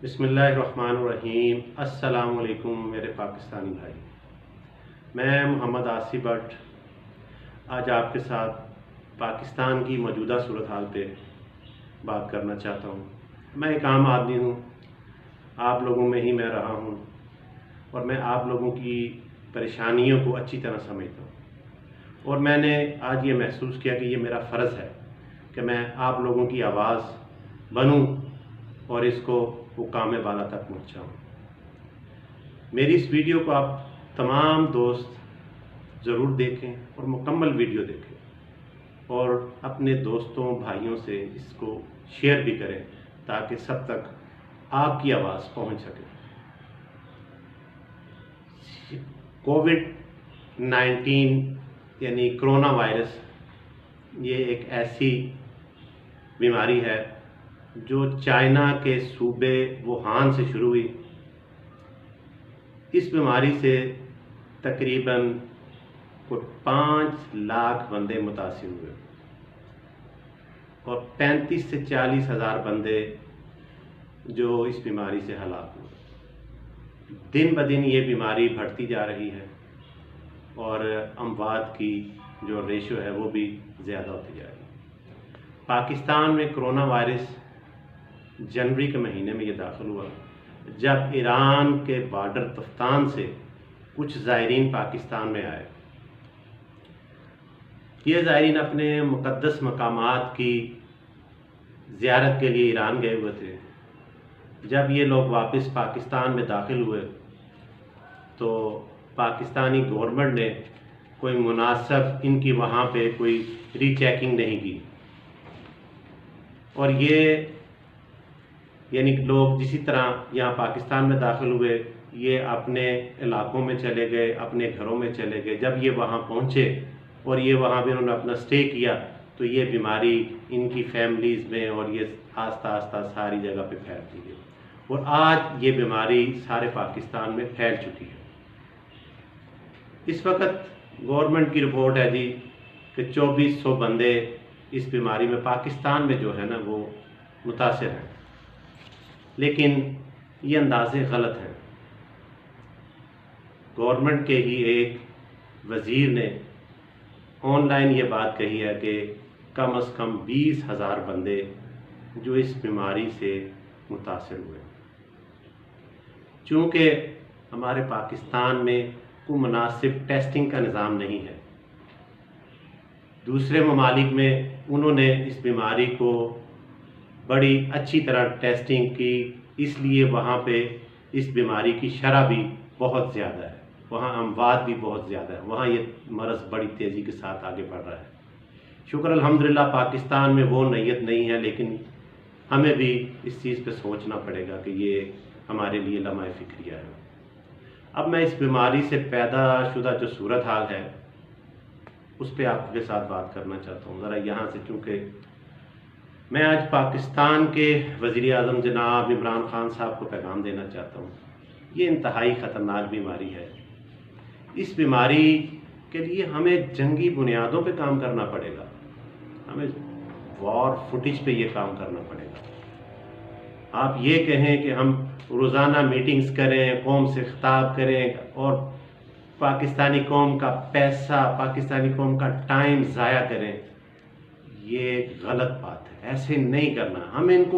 بسم اللہ الرحمن الرحیم۔ السلام علیکم میرے پاکستانی بھائی، میں محمد آصف بٹ آج آپ کے ساتھ پاکستان کی موجودہ صورتحال پہ بات کرنا چاہتا ہوں۔ میں ایک عام آدمی ہوں، آپ لوگوں میں ہی میں رہا ہوں اور میں آپ لوگوں کی پریشانیوں کو اچھی طرح سمجھتا ہوں، اور میں نے آج یہ محسوس کیا کہ یہ میرا فرض ہے کہ میں آپ لوگوں کی آواز بنوں اور اس کو مقام بالا تک پہنچاؤں۔ میری اس ویڈیو کو آپ تمام دوست ضرور دیکھیں اور مکمل ویڈیو دیکھیں، اور اپنے دوستوں بھائیوں سے اس کو شیئر بھی کریں تاکہ سب تک آپ کی آواز پہنچ سکے۔ کووڈ-19 یعنی کرونا وائرس یہ ایک ایسی بیماری ہے جو چائنا کے صوبے ووہان سے شروع ہوئی۔ اس بیماری سے تقریباً 5 لاکھ بندے متاثر ہوئے اور 35 سے 40 ہزار بندے جو اس بیماری سے ہلاک ہوئے۔ دن بدن یہ بیماری بڑھتی جا رہی ہے اور اموات کی جو ریشو ہے وہ بھی زیادہ ہوتی جا رہی ہے۔ پاکستان میں کرونا وائرس جنوری کے مہینے میں یہ داخل ہوا جب ایران کے بارڈر تفتان سے کچھ زائرین پاکستان میں آئے۔ یہ زائرین اپنے مقدس مقامات کی زیارت کے لیے ایران گئے ہوئے تھے۔ جب یہ لوگ واپس پاکستان میں داخل ہوئے تو پاکستانی گورنمنٹ نے کوئی مناسب ان کی وہاں پہ کوئی ری چیکنگ نہیں کی، اور یہ یعنی لوگ جسی طرح یہاں پاکستان میں داخل ہوئے یہ اپنے علاقوں میں چلے گئے، اپنے گھروں میں چلے گئے۔ جب یہ وہاں پہنچے اور یہ وہاں بھی انہوں نے اپنا سٹے کیا تو یہ بیماری ان کی فیملیز میں اور یہ آہستہ آہستہ ساری جگہ پہ پھیلتی گئی، اور آج یہ بیماری سارے پاکستان میں پھیل چکی ہے۔ اس وقت گورنمنٹ کی رپورٹ ہے جی کہ 2400 بندے اس بیماری میں پاکستان میں جو ہے نا وہ متاثر ہیں، لیکن یہ اندازے غلط ہیں۔ گورنمنٹ کے ہی ایک وزیر نے آن لائن یہ بات کہی ہے کہ کم از کم 20,000 بندے جو اس بیماری سے متاثر ہوئے۔ چونکہ ہمارے پاکستان میں کوئی مناسب ٹیسٹنگ کا نظام نہیں ہے، دوسرے ممالک میں انہوں نے اس بیماری کو بڑی اچھی طرح ٹیسٹنگ کی، اس لیے وہاں پہ اس بیماری کی شرح بھی بہت زیادہ ہے، وہاں اموات بھی بہت زیادہ ہے، وہاں یہ مرض بڑی تیزی کے ساتھ آگے بڑھ رہا ہے۔ شکر الحمدللہ پاکستان میں وہ نیت نہیں ہے، لیکن ہمیں بھی اس چیز پہ سوچنا پڑے گا کہ یہ ہمارے لیے لمحہ فکریہ ہے۔ اب میں اس بیماری سے پیدا شدہ جو صورتحال ہے اس پہ آپ کے ساتھ بات کرنا چاہتا ہوں ذرا یہاں سے، چونکہ میں آج پاکستان کے وزیر اعظم جناب عمران خان صاحب کو پیغام دینا چاہتا ہوں۔ یہ انتہائی خطرناک بیماری ہے، اس بیماری کے لیے ہمیں جنگی بنیادوں پہ کام کرنا پڑے گا، ہمیں وار فوٹیج پہ یہ کام کرنا پڑے گا۔ آپ یہ کہیں کہ ہم روزانہ میٹنگز کریں، قوم سے خطاب کریں اور پاکستانی قوم کا پیسہ، پاکستانی قوم کا ٹائم ضائع کریں، یہ غلط بات ہے، ایسے نہیں کرنا۔ ہمیں ان کو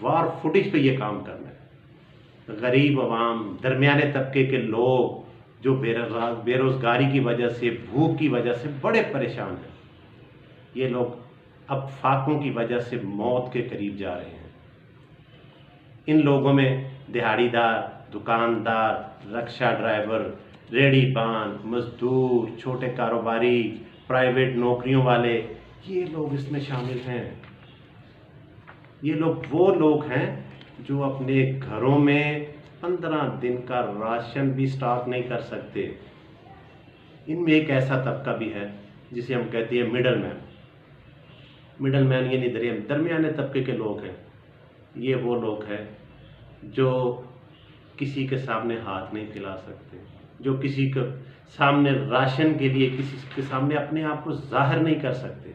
وار فوٹیج پہ یہ کام کرنا ہے۔ غریب عوام، درمیانے طبقے کے لوگ جو بے روزگاری کی وجہ سے، بھوک کی وجہ سے بڑے پریشان ہیں، یہ لوگ اب فاقوں کی وجہ سے موت کے قریب جا رہے ہیں۔ ان لوگوں میں دہاڑی دار، دکاندار، رکشہ ڈرائیور، ریڑھی بان، مزدور، چھوٹے کاروباری، پرائیویٹ نوکریوں والے، یہ لوگ اس میں شامل ہیں۔ یہ لوگ وہ لوگ ہیں جو اپنے گھروں میں 15 دن کا راشن بھی سٹاک نہیں کر سکتے۔ ان میں ایک ایسا طبقہ بھی ہے جسے ہم کہتے ہیں مڈل مین۔ مڈل مین یعنی درمیانے طبقے کے لوگ ہیں۔ یہ وہ لوگ ہیں جو کسی کے سامنے ہاتھ نہیں پھیلا سکتے، جو کسی کے سامنے راشن کے لیے کسی کے سامنے اپنے آپ کو ظاہر نہیں کر سکتے۔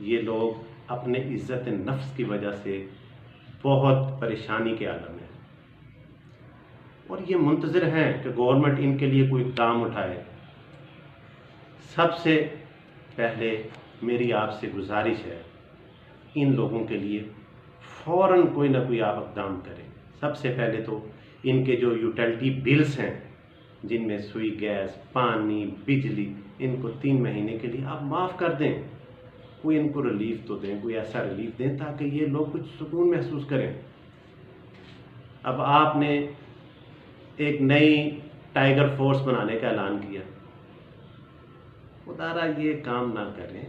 یہ لوگ اپنے عزت نفس کی وجہ سے بہت پریشانی کے عالم میں، اور یہ منتظر ہیں کہ گورنمنٹ ان کے لیے کوئی اقدام اٹھائے۔ سب سے پہلے میری آپ سے گزارش ہے، ان لوگوں کے لیے فوراً کوئی نہ کوئی آپ اقدام کریں۔ سب سے پہلے تو ان کے جو یوٹیلٹی بلز ہیں، جن میں سوئی، گیس، پانی، بجلی، ان کو 3 مہینے کے لیے آپ معاف کر دیں۔ کوئی ان کو ریلیف تو دیں، کوئی ایسا ریلیف دیں تاکہ یہ لوگ کچھ سکون محسوس کریں۔ اب آپ نے ایک نئی ٹائیگر فورس بنانے کا اعلان کیا، خدا را یہ کام نہ کریں۔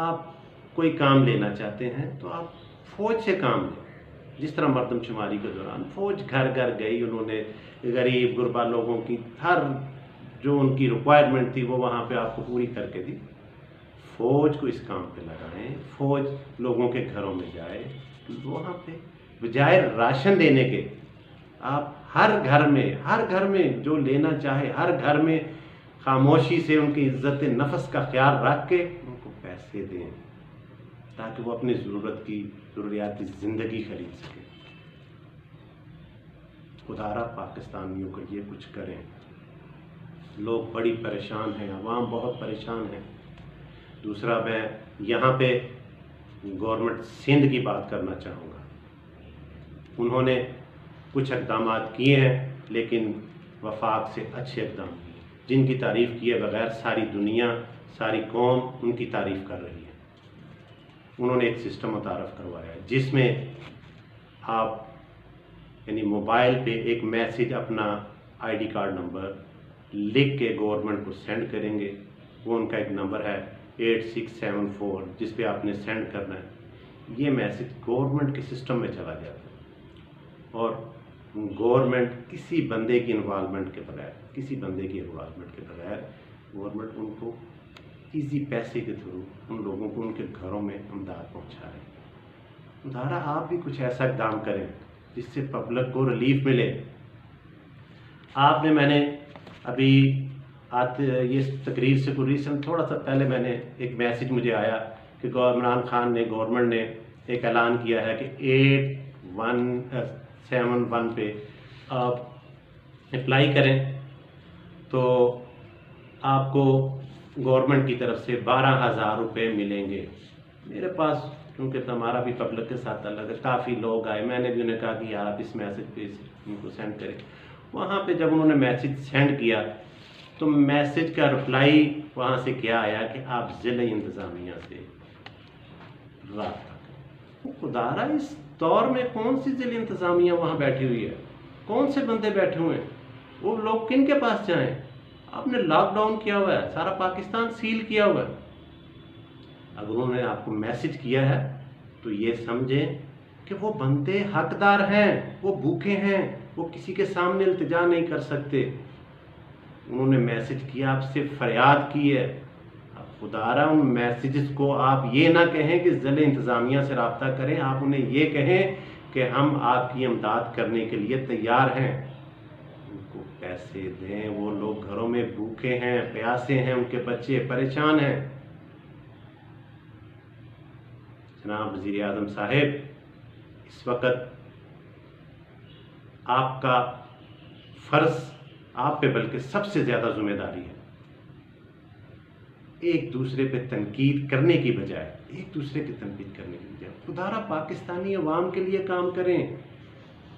آپ کوئی کام لینا چاہتے ہیں تو آپ فوج سے کام لیں، جس طرح مردم شماری کے دوران فوج گھر گھر گئی، انہوں نے غریب غربا لوگوں کی ہر جو ان کی ریکوائرمنٹ تھی وہ وہاں پہ آپ کو پوری کر کے دی۔ فوج کو اس کام پہ لگائیں، فوج لوگوں کے گھروں میں جائے، وہاں پہ بجائے راشن دینے کے آپ ہر گھر میں جو لینا چاہے، ہر گھر میں خاموشی سے ان کی عزت نفس کا خیال رکھ کے ان کو پیسے دیں تاکہ وہ اپنی ضروریاتی زندگی خرید سکیں۔ خدا را پاکستانیوں کو یہ کچھ کریں۔ لوگ بڑی پریشان ہیں، عوام بہت پریشان ہیں۔ دوسرا، میں یہاں پہ گورنمنٹ سندھ کی بات کرنا چاہوں گا۔ انہوں نے کچھ اقدامات کیے ہیں، لیکن وفاق سے اچھے اقدام کیے، جن کی تعریف کیے بغیر ساری دنیا، ساری قوم ان کی تعریف کر رہی ہے۔ انہوں نے ایک سسٹم متعارف کروایا ہے جس میں آپ یعنی موبائل پہ ایک میسج اپنا آئی ڈی کارڈ نمبر لکھ کے گورنمنٹ کو سینڈ کریں گے۔ وہ ان کا ایک نمبر ہے 8674، جس پہ آپ نے سینڈ کرنا ہے۔ یہ میسج گورنمنٹ کے سسٹم میں چلا جاتا ہے، اور گورنمنٹ کسی بندے کی انوالومنٹ کے بغیر گورنمنٹ ان کو ایزی پیسے کے تھرو ان لوگوں کو ان کے گھروں میں امداد پہنچا رہے ہیں۔ ادھارا آپ بھی کچھ ایسا اقدام کریں جس سے پبلک کو ریلیف ملے۔ میں نے ابھی یہ تقریر سے کوئی ریسنٹ تھوڑا سا پہلے میں نے ایک میسج مجھے آیا کہ عمران خان نے، گورنمنٹ نے ایک اعلان کیا ہے کہ 8171 پہ آپ اپلائی کریں تو آپ کو گورنمنٹ کی طرف سے 12,000 روپے ملیں گے۔ میرے پاس کیونکہ ہمارا بھی پبلک کے ساتھ تعلق ہے، کافی لوگ آئے، میں نے بھی انہیں کہا کہ یار آپ اس میسج پہ ان کو سینڈ کریں۔ وہاں پہ جب انہوں نے میسج سینڈ کیا تو میسج کا رپلائی وہاں سے کیا آیا کہ آپ ضلع انتظامیہ سے رابطہ کریں۔ خدارا اس دور میں کون سی ضلع انتظامیہ وہاں بیٹھی ہوئی ہے؟ کون سے بندے بیٹھے ہوئے ہیں؟ وہ لوگ کن کے پاس جائیں؟ آپ نے لاک ڈاؤن کیا ہوا ہے، سارا پاکستان سیل کیا ہوا ہے۔ اگر انہوں نے آپ کو میسج کیا ہے تو یہ سمجھیں کہ وہ بندے حقدار ہیں، وہ بھوکے ہیں، وہ کسی کے سامنے التجا نہیں کر سکتے۔ انہوں نے میسج کیا، آپ سے فریاد کی ہے۔ اب خدا را ان میسیجز کو آپ یہ نہ کہیں کہ ضلع انتظامیہ سے رابطہ کریں، آپ انہیں یہ کہیں کہ ہم آپ کی امداد کرنے کے لیے تیار ہیں۔ ان کو پیسے دیں، وہ لوگ گھروں میں بھوکے ہیں، پیاسے ہیں، ان کے بچے پریشان ہیں۔ جناب وزیر اعظم صاحب، اس وقت آپ کا فرض، آپ پہ بلکہ سب سے زیادہ ذمہ داری ہے، ایک دوسرے پہ تنقید کرنے کی بجائے خدا را پاکستانی عوام کے لیے کام کریں۔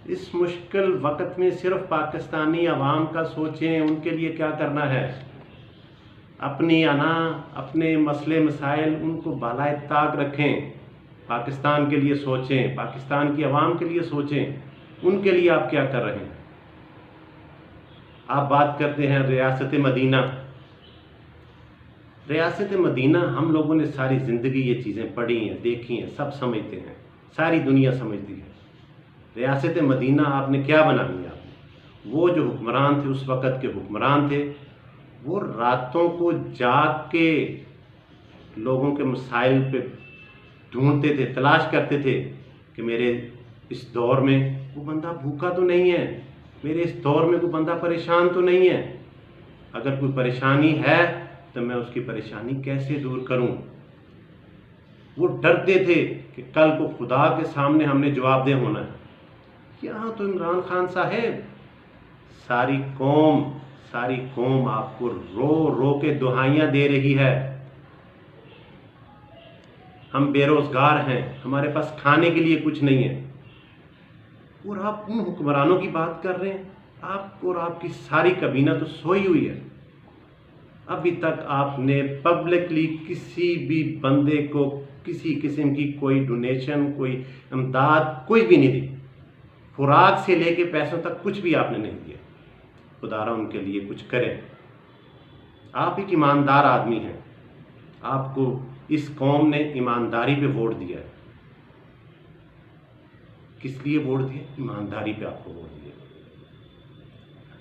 اس مشکل وقت میں صرف پاکستانی عوام کا سوچیں، ان کے لیے کیا کرنا ہے۔ اپنی انا، اپنے مسئلے مسائل ان کو بالائے طاق رکھیں، پاکستان کے لیے سوچیں، پاکستان کی عوام کے لیے سوچیں، ان کے لیے آپ کیا کر رہے ہیں۔ آپ بات کرتے ہیں ریاست مدینہ۔ ریاست مدینہ ہم لوگوں نے ساری زندگی یہ چیزیں پڑھی ہیں، دیکھی ہیں، سب سمجھتے ہیں، ساری دنیا سمجھتی ہے۔ ریاست مدینہ آپ نے کیا بنا لیا؟ وہ جو حکمران تھے، اس وقت کے حکمران تھے، وہ راتوں کو جاگ کے لوگوں کے مسائل پہ ڈھونڈتے تھے، تلاش کرتے تھے کہ میرے اس دور میں وہ بندہ بھوکا تو نہیں ہے، میرے اس دور میں کوئی بندہ پریشان تو نہیں ہے، اگر کوئی پریشانی ہے تو میں اس کی پریشانی کیسے دور کروں۔ وہ ڈرتے تھے کہ کل کو خدا کے سامنے ہم نے جواب دہ ہونا ہے۔ یہاں تو عمران خان صاحب ساری قوم آپ کو رو رو کے دہائیاں دے رہی ہے۔ ہم بے روزگار ہیں، ہمارے پاس کھانے کے لیے کچھ نہیں ہے، اور آپ ان حکمرانوں کی بات کر رہے ہیں۔ آپ اور آپ کی ساری کابینہ تو سوئی ہوئی ہے۔ ابھی تک آپ نے پبلکلی کسی بھی بندے کو کسی قسم کی کوئی ڈونیشن، کوئی امداد کوئی بھی نہیں دی، خوراک سے لے کے پیسوں تک کچھ بھی آپ نے نہیں دیا۔ خدا را ان کے لیے کچھ کریں۔ آپ ایک ایماندار آدمی ہیں، آپ کو اس قوم نے ایمانداری پہ ووٹ دیا ہے۔ کس لیے ووٹ دیا؟ ایمانداری پہ آپ کو ووٹ دیا۔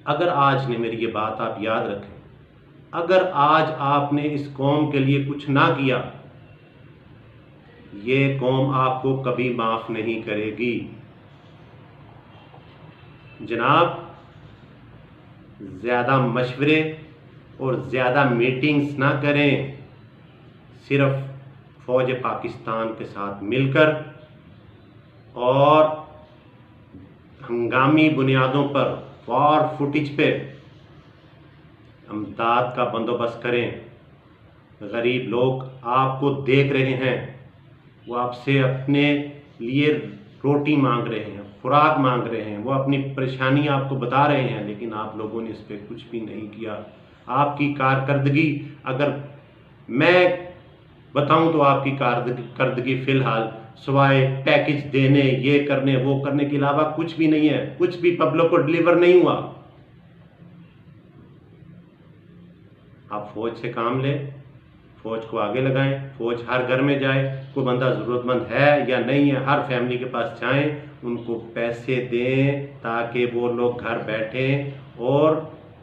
اگر آج نے میری یہ بات آپ یاد رکھیں، اگر آج آپ نے اس قوم کے لیے کچھ نہ کیا، یہ قوم آپ کو کبھی معاف نہیں کرے گی۔ جناب، زیادہ مشورے اور زیادہ میٹنگز نہ کریں، صرف فوج پاکستان کے ساتھ مل کر اور ہنگامی بنیادوں پر وار فوٹیج پہ امداد کا بندوبست کریں۔ غریب لوگ آپ کو دیکھ رہے ہیں، وہ آپ سے اپنے لیے روٹی مانگ رہے ہیں، خوراک مانگ رہے ہیں، وہ اپنی پریشانی آپ کو بتا رہے ہیں، لیکن آپ لوگوں نے اس پہ کچھ بھی نہیں کیا۔ آپ کی کارکردگی اگر میں بتاؤں تو آپ کی کارکردگی فی الحال سوائے پیکج دینے، یہ کرنے وہ کرنے کے علاوہ کچھ بھی نہیں ہے، کچھ بھی پبلک کو ڈلیور نہیں ہوا۔ آپ فوج سے کام لیں، فوج کو آگے لگائیں، فوج ہر گھر میں جائے، کوئی بندہ ضرورت مند ہے یا نہیں ہے، ہر فیملی کے پاس جائیں، ان کو پیسے دیں تاکہ وہ لوگ گھر بیٹھیں اور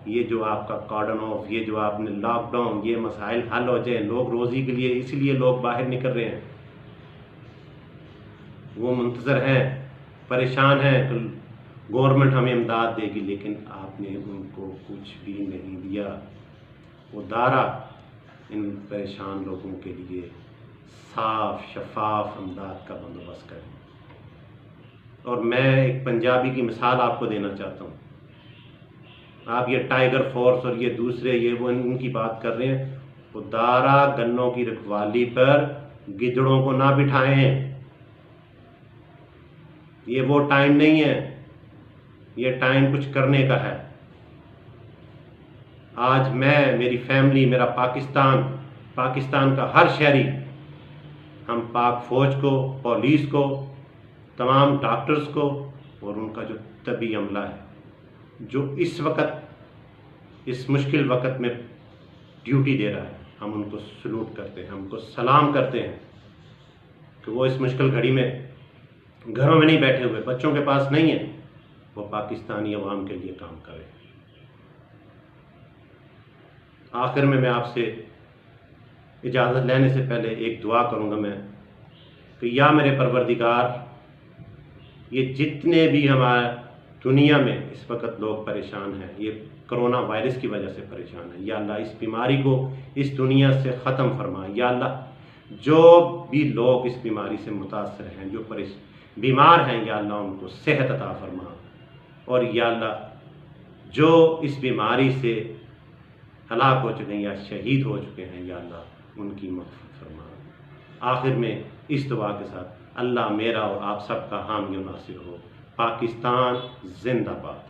یہ جو آپ کا کارڈن آف، یہ جو آپ نے لاک ڈاؤن، یہ مسائل حل ہو جائیں۔ لوگ روزی کے لیے اس لیے لوگ باہر نکل رہے ہیں، وہ منتظر ہیں، پریشان ہیں کہ گورنمنٹ ہمیں امداد دے گی، لیکن آپ نے ان کو کچھ بھی نہیں دیا۔ وہ دارا ان پریشان لوگوں کے لیے صاف شفاف امداد کا بندوبست کریں۔ اور میں ایک پنجابی کی مثال آپ کو دینا چاہتا ہوں۔ آپ یہ ٹائیگر فورس اور یہ دوسرے یہ وہ ان کی بات کر رہے ہیں، وہ دارا گنوں کی رکھوالی پر گدڑوں کو نہ بٹھائیں۔ یہ وہ ٹائم نہیں ہے، یہ ٹائم کچھ کرنے کا ہے۔ آج میں، میری فیملی، میرا پاکستان کا ہر شہری، ہم پاک فوج کو، پولیس کو، تمام ڈاکٹرز کو اور ان کا جو طبی عملہ ہے جو اس وقت اس مشکل وقت میں ڈیوٹی دے رہا ہے، ہم ان کو سلوٹ کرتے ہیں، ہم ان کو سلام کرتے ہیں کہ وہ اس مشکل گھڑی میں گھروں میں نہیں بیٹھے ہوئے، بچوں کے پاس نہیں ہے، وہ پاکستانی عوام کے لیے کام کرے۔ آخر میں آپ سے اجازت لینے سے پہلے ایک دعا کروں گا میں کہ یا میرے پروردگار، یہ جتنے بھی ہمارے دنیا میں اس وقت لوگ پریشان ہیں، یہ کرونا وائرس کی وجہ سے پریشان ہیں، یا اللہ اس بیماری کو اس دنیا سے ختم فرما۔ یا اللہ جو بھی لوگ اس بیماری سے متاثر ہیں، جو بیمار ہیں، یا اللہ ان کو صحت عطا فرما، اور یا اللہ جو اس بیماری سے ہلاک ہو چکے ہیں یا شہید ہو چکے ہیں، یا اللہ ان کی مغفرت فرما۔ آخر میں اس دعا کے ساتھ اللہ میرا اور آپ سب کا حامی و ناصر ہو۔ پاکستان زندہ باد۔